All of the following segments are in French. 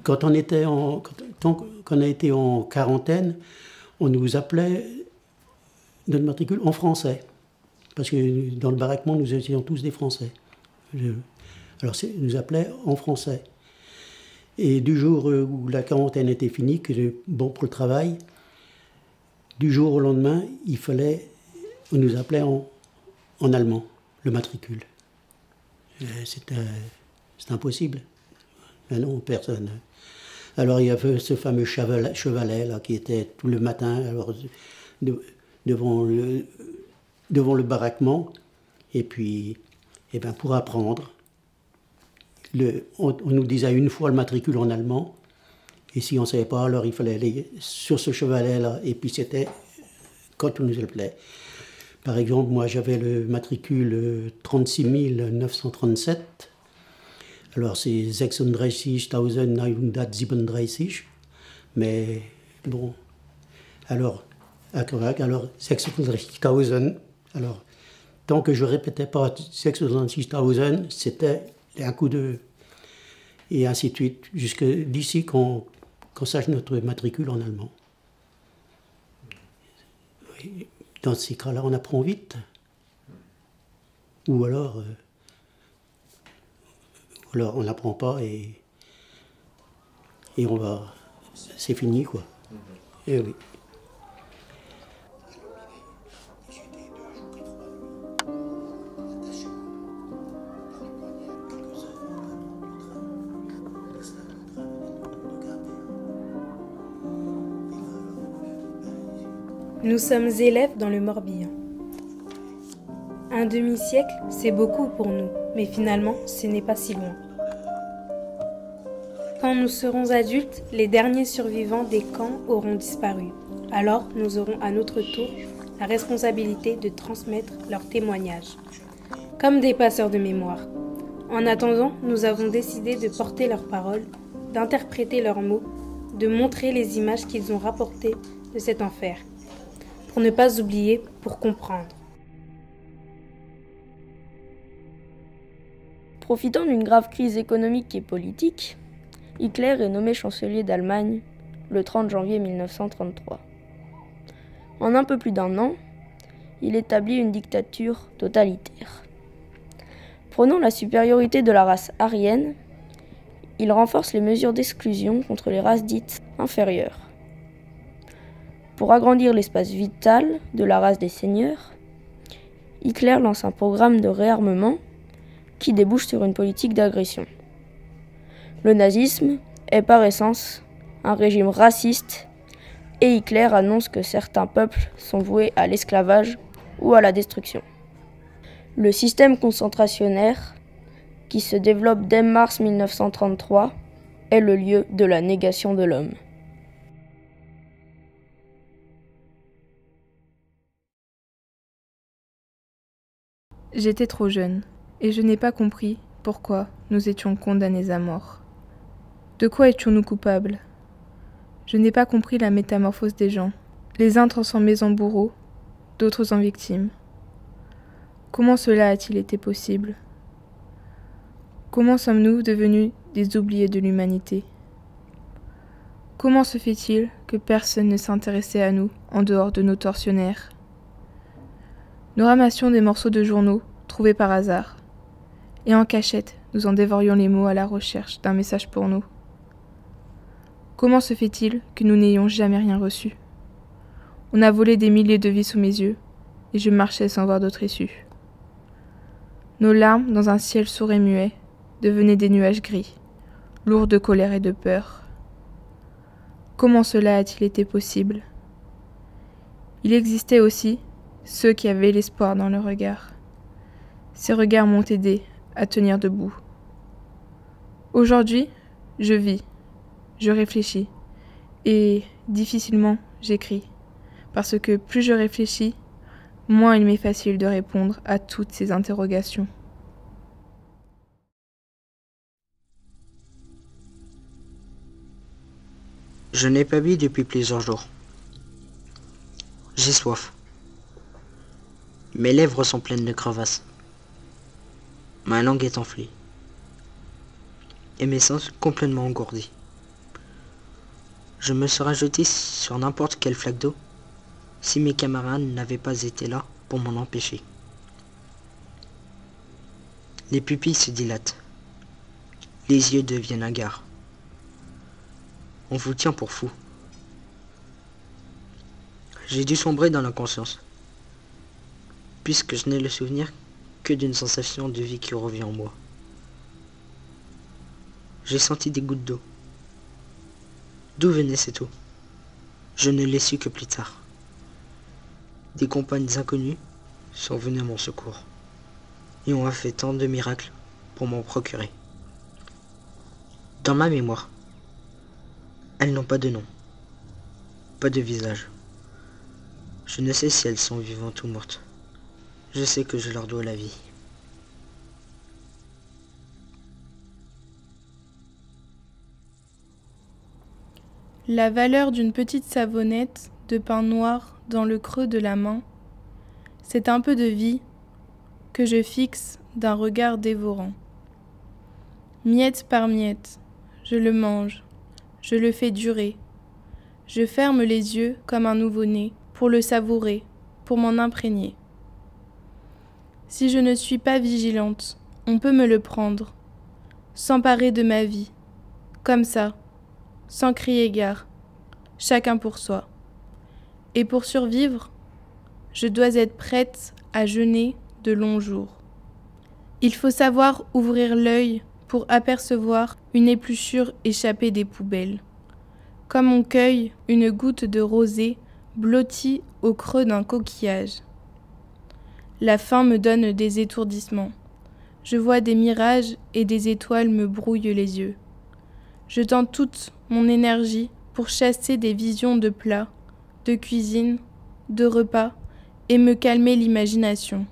quand on a été en quarantaine, on nous appelait notre matricule en français. Parce que dans le baraquement, nous étions tous des Français. Alors, ils nous appelaient en français. Et du jour où la quarantaine était finie, que bon pour le travail, du jour au lendemain, on nous appelait en allemand, le matricule. C'était impossible. Mais non, personne. Alors il y avait ce fameux chevalet là, qui était tout le matin alors, devant le baraquement. Et puis, pour apprendre, on nous disait une fois le matricule en allemand. Et si on ne savait pas, alors il fallait aller sur ce chevalet-là. Et puis c'était quand on nous appelait. Par exemple, moi j'avais le matricule 36 937. Alors c'est 36 937. Mais bon, alors 36 000. Alors, tant que je ne répétais pas 36 000, c'était un coup de... Et ainsi de suite, jusque d'ici qu'on sache notre matricule en allemand. Oui, dans ces cas-là, on apprend vite. Ou alors on n'apprend pas et on va... C'est fini, quoi. Et oui. Nous sommes élèves dans le Morbihan. Un demi-siècle, c'est beaucoup pour nous, mais finalement, ce n'est pas si loin. Quand nous serons adultes, les derniers survivants des camps auront disparu. Alors, nous aurons à notre tour la responsabilité de transmettre leurs témoignages, comme des passeurs de mémoire. En attendant, nous avons décidé de porter leurs paroles, d'interpréter leurs mots, de montrer les images qu'ils ont rapportées de cet enfer. Pour ne pas oublier, pour comprendre. Profitant d'une grave crise économique et politique, Hitler est nommé chancelier d'Allemagne le 30 janvier 1933. En un peu plus d'un an, il établit une dictature totalitaire. Prônant la supériorité de la race aryenne, il renforce les mesures d'exclusion contre les races dites inférieures. Pour agrandir l'espace vital de la race des seigneurs, Hitler lance un programme de réarmement qui débouche sur une politique d'agression. Le nazisme est par essence un régime raciste et Hitler annonce que certains peuples sont voués à l'esclavage ou à la destruction. Le système concentrationnaire, qui se développe dès mars 1933, est le lieu de la négation de l'homme. J'étais trop jeune, et je n'ai pas compris pourquoi nous étions condamnés à mort. De quoi étions-nous coupables? Je n'ai pas compris la métamorphose des gens, les uns transformés en bourreaux, d'autres en victimes. Comment cela a-t-il été possible? Comment sommes-nous devenus des oubliés de l'humanité? Comment se fait-il que personne ne s'intéressait à nous en dehors de nos tortionnaires? Nous ramassions des morceaux de journaux trouvés par hasard, et en cachette, nous en dévorions les mots à la recherche d'un message pour nous. Comment se fait-il que nous n'ayons jamais rien reçu? On a volé des milliers de vies sous mes yeux, et je marchais sans voir d'autre issue. Nos larmes, dans un ciel sourd et muet, devenaient des nuages gris, lourds de colère et de peur. Comment cela a-t-il été possible? Il existait aussi ceux qui avaient l'espoir dans leur regard. Ces regards m'ont aidé à tenir debout. Aujourd'hui, je vis, je réfléchis, et difficilement j'écris, parce que plus je réfléchis, moins il m'est facile de répondre à toutes ces interrogations. Je n'ai pas bu depuis plusieurs jours. J'ai soif. Mes lèvres sont pleines de crevasses. Ma langue est enflée. Et mes seins sont complètement engourdis. Je me serais jeté sur n'importe quelle flaque d'eau si mes camarades n'avaient pas été là pour m'en empêcher. Les pupilles se dilatent. Les yeux deviennent hagards. On vous tient pour fou. J'ai dû sombrer dans l'inconscience, puisque je n'ai le souvenir que d'une sensation de vie qui revient en moi. J'ai senti des gouttes d'eau. D'où venait cette eau? Je ne l'ai su que plus tard. Des compagnes inconnues sont venues à mon secours et ont fait tant de miracles pour m'en procurer. Dans ma mémoire, elles n'ont pas de nom, pas de visage. Je ne sais si elles sont vivantes ou mortes. Je sais que je leur dois la vie. La valeur d'une petite savonnette de pain noir dans le creux de la main, c'est un peu de vie que je fixe d'un regard dévorant. Miette par miette, je le mange, je le fais durer. Je ferme les yeux comme un nouveau-né pour le savourer, pour m'en imprégner. Si je ne suis pas vigilante, on peut me le prendre, s'emparer de ma vie, comme ça, sans crier gare, chacun pour soi. Et pour survivre, je dois être prête à jeûner de longs jours. Il faut savoir ouvrir l'œil pour apercevoir une épluchure échappée des poubelles. Comme on cueille une goutte de rosée blottie au creux d'un coquillage. La faim me donne des étourdissements. Je vois des mirages et des étoiles me brouillent les yeux. Je tends toute mon énergie pour chasser des visions de plats, de cuisine, de repas et me calmer l'imagination.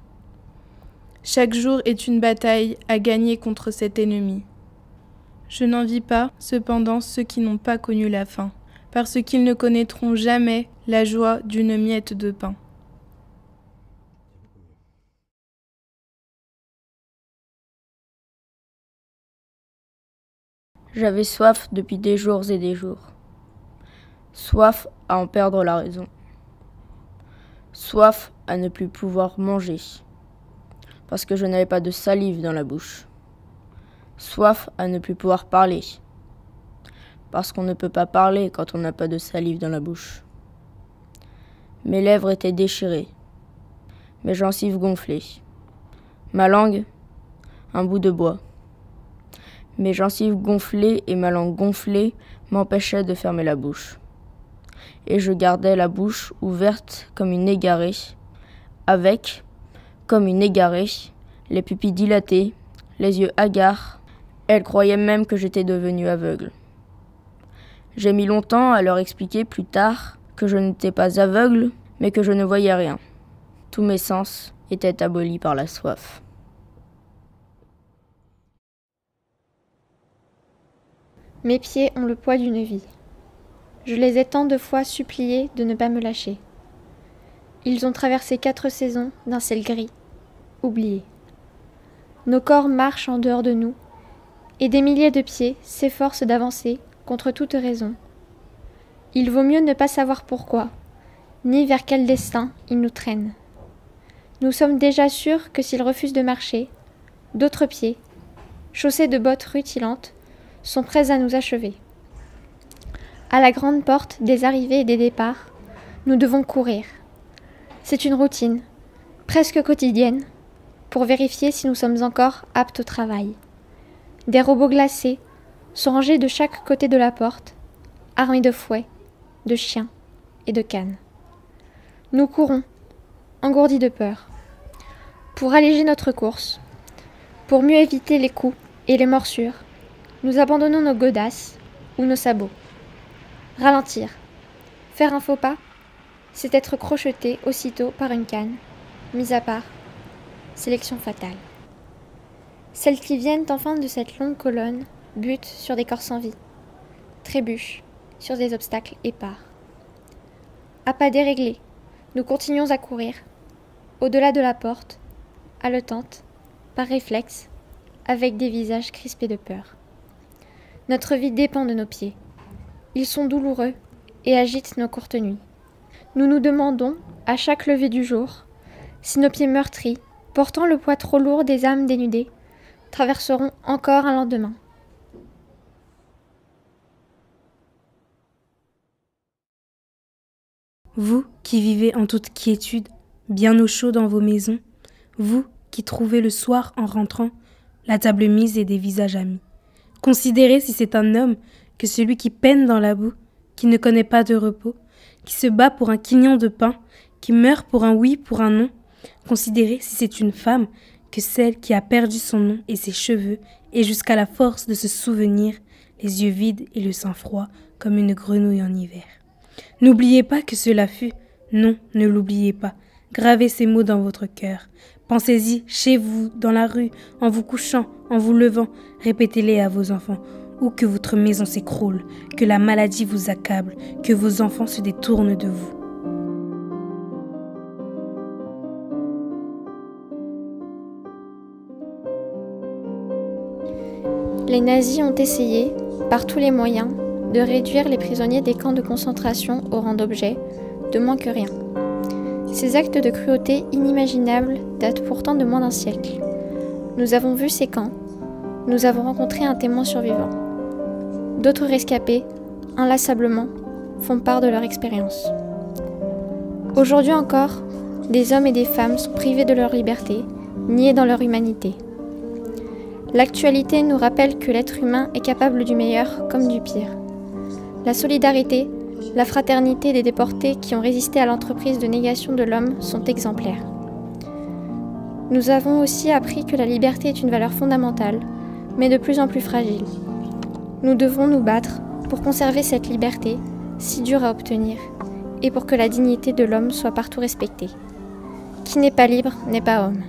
Chaque jour est une bataille à gagner contre cet ennemi. Je n'envie pas, cependant, ceux qui n'ont pas connu la faim, parce qu'ils ne connaîtront jamais la joie d'une miette de pain. J'avais soif depuis des jours et des jours. Soif à en perdre la raison. Soif à ne plus pouvoir manger, parce que je n'avais pas de salive dans la bouche. Soif à ne plus pouvoir parler, parce qu'on ne peut pas parler quand on n'a pas de salive dans la bouche. Mes lèvres étaient déchirées, mes gencives gonflées, ma langue, un bout de bois. Mes gencives gonflées et ma langue gonflée m'empêchaient de fermer la bouche. Et je gardais la bouche ouverte comme une égarée, avec, comme une égarée, les pupilles dilatées, les yeux hagards. Elle croyait même que j'étais devenue aveugle. J'ai mis longtemps à leur expliquer plus tard que je n'étais pas aveugle, mais que je ne voyais rien. Tous mes sens étaient abolis par la soif. Mes pieds ont le poids d'une vie. Je les ai tant de fois suppliés de ne pas me lâcher. Ils ont traversé 4 saisons d'un ciel gris, oublié. Nos corps marchent en dehors de nous, et des milliers de pieds s'efforcent d'avancer contre toute raison. Il vaut mieux ne pas savoir pourquoi, ni vers quel destin ils nous traînent. Nous sommes déjà sûrs que s'ils refusent de marcher, d'autres pieds, chaussés de bottes rutilantes, sont prêts à nous achever. À la grande porte des arrivées et des départs, nous devons courir. C'est une routine, presque quotidienne, pour vérifier si nous sommes encore aptes au travail. Des robots glacés sont rangés de chaque côté de la porte, armés de fouets, de chiens et de cannes. Nous courons, engourdis de peur. Pour alléger notre course, pour mieux éviter les coups et les morsures, nous abandonnons nos godasses ou nos sabots. Ralentir, faire un faux pas, c'est être crocheté aussitôt par une canne, mise à part. Sélection fatale. Celles qui viennent enfin de cette longue colonne butent sur des corps sans vie, trébuchent sur des obstacles épars. À pas déréglés, nous continuons à courir, au-delà de la porte, haletantes, par réflexe, avec des visages crispés de peur. Notre vie dépend de nos pieds. Ils sont douloureux et agitent nos courtes nuits. Nous nous demandons, à chaque lever du jour, si nos pieds meurtris, portant le poids trop lourd des âmes dénudées, traverseront encore un lendemain. Vous qui vivez en toute quiétude, bien au chaud dans vos maisons, vous qui trouvez le soir en rentrant la table mise et des visages amis. Considérez si c'est un homme que celui qui peine dans la boue, qui ne connaît pas de repos, qui se bat pour un quignon de pain, qui meurt pour un oui, pour un non. Considérez si c'est une femme que celle qui a perdu son nom et ses cheveux, et jusqu'à la force de se souvenir, les yeux vides et le sang froid comme une grenouille en hiver. N'oubliez pas que cela fut, non, ne l'oubliez pas. Gravez ces mots dans votre cœur. Pensez-y chez vous, dans la rue, en vous couchant, en vous levant. Répétez-les à vos enfants. Ou que votre maison s'écroule, que la maladie vous accable, que vos enfants se détournent de vous. Les nazis ont essayé, par tous les moyens, de réduire les prisonniers des camps de concentration au rang d'objets, de moins que rien. Ces actes de cruauté inimaginables datent pourtant de moins d'un siècle. Nous avons vu ces camps, nous avons rencontré un témoin survivant. D'autres rescapés, inlassablement, font part de leur expérience. Aujourd'hui encore, des hommes et des femmes sont privés de leur liberté, niés dans leur humanité. L'actualité nous rappelle que l'être humain est capable du meilleur comme du pire. La solidarité, la fraternité des déportés qui ont résisté à l'entreprise de négation de l'homme sont exemplaires. Nous avons aussi appris que la liberté est une valeur fondamentale, mais de plus en plus fragile. Nous devons nous battre pour conserver cette liberté, si dure à obtenir, et pour que la dignité de l'homme soit partout respectée. Qui n'est pas libre n'est pas homme.